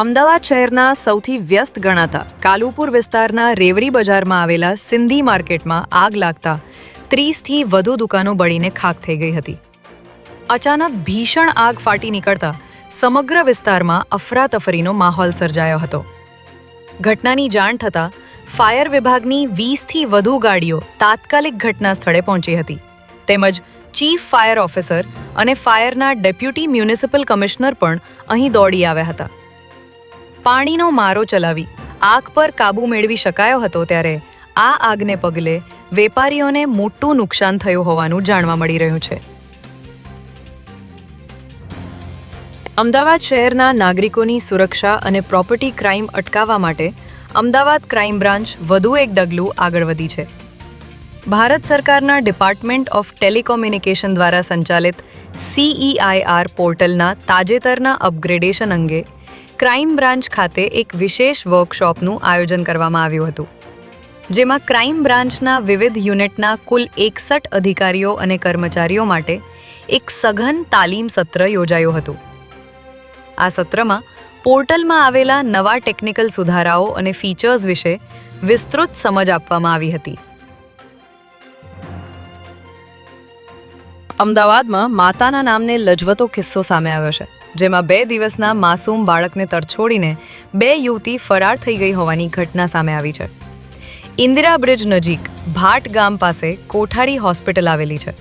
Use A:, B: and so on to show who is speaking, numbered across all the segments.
A: અમદાવાદ શહેરના સૌથી વ્યસ્ત ગણાતા કાલુપુર વિસ્તારના રેવડી બજારમાં આવેલા સિંધી માર્કેટમાં આગ લાગતા 30થી વધુ દુકાનો બળીને ખાખ થઈ ગઈ હતી. અચાનક ભીષણ આગ ફાટી નીકળતા સમગ્ર વિસ્તારમાં અફરાતફરીનો માહોલ સર્જાયો હતો. ઘટનાની જાણ થતાં ફાયર વિભાગની 20થી વધુ ગાડીઓ તાત્કાલિક ઘટના સ્થળે પહોંચી હતી. તેમજ ચીફ ફાયર ઓફિસર અને ફાયરના ડેપ્યુટી મ્યુનિસિપલ કમિશનર પણ અહીં દોડી આવ્યા હતા. પાણીનો મારો ચલાવી આગ પર કાબૂ મેળવી શકાયો હતો ત્યારે આ આગને પગલે વેપારીઓને મોટું નુકસાન થયું હોવાનું જાણવા મળી રહ્યું છે. અમદાવાદ શહેરના નાગરિકોની સુરક્ષા અને પ્રોપર્ટી ક્રાઇમ અટકાવવા માટે અમદાવાદ ક્રાઇમ બ્રાન્ચ વધુ એક ડગલું આગળ વધી છે. ભારત સરકારના ડિપાર્ટમેન્ટ ઓફ ટેલિકોમ્યુનિકેશન દ્વારા સંચાલિત CEIR પોર્ટલના તાજેતરના અપગ્રેડેશન અંગે ક્રાઇમ બ્રાન્ચ ખાતે એક વિશેષ વર્કશોપનું આયોજન કરવામાં આવ્યું હતું, જેમાં ક્રાઇમ બ્રાન્ચના વિવિધ યુનિટના કુલ 61 અધિકારીઓ અને કર્મચારીઓ માટે એક સઘન તાલીમ સત્ર યોજાયું હતું. આ સત્રમાં પોર્ટલમાં આવેલા નવા ટેકનિકલ સુધારાઓ અને ફીચર્સ વિશે વિસ્તૃત સમજ આપવામાં આવી હતી. અમદાવાદમાં માતાના નામને લજવતો કિસ્સો સામે આવ્યો છે, જેમાં 2 દિવસના માસૂમ બાળકને તરછોડીને 2 યુવતી ફરાર થઈ ગઈ હોવાની ઘટના સામે આવી છે. ઇન્દિરા બ્રિજ નજીક ભાટ ગામ પાસે કોઠારી હોસ્પિટલ આવેલી છે,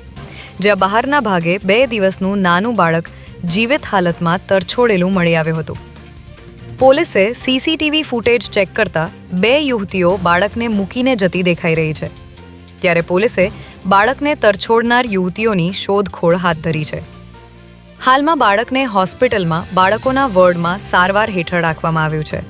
A: જ્યાં બહારના ભાગે 2 દિવસનું નાનું બાળક જીવિત હાલતમાં તરછોડેલું મળી આવ્યું હતું. પોલીસે CCTV ફૂટેજ ચેક કરતા 2 યુવતીઓ બાળકને મૂકીને જતી દેખાઈ રહી છે. ત્યારે પોલીસે બાળકને તરછોડનાર યુવતીઓની શોધખોળ હાથ ધરી છે. હાલમાં બાળકને હોસ્પિટલમાં બાળકોના વોર્ડમાં સારવાર હેઠળ રાખવામાં આવ્યું છે.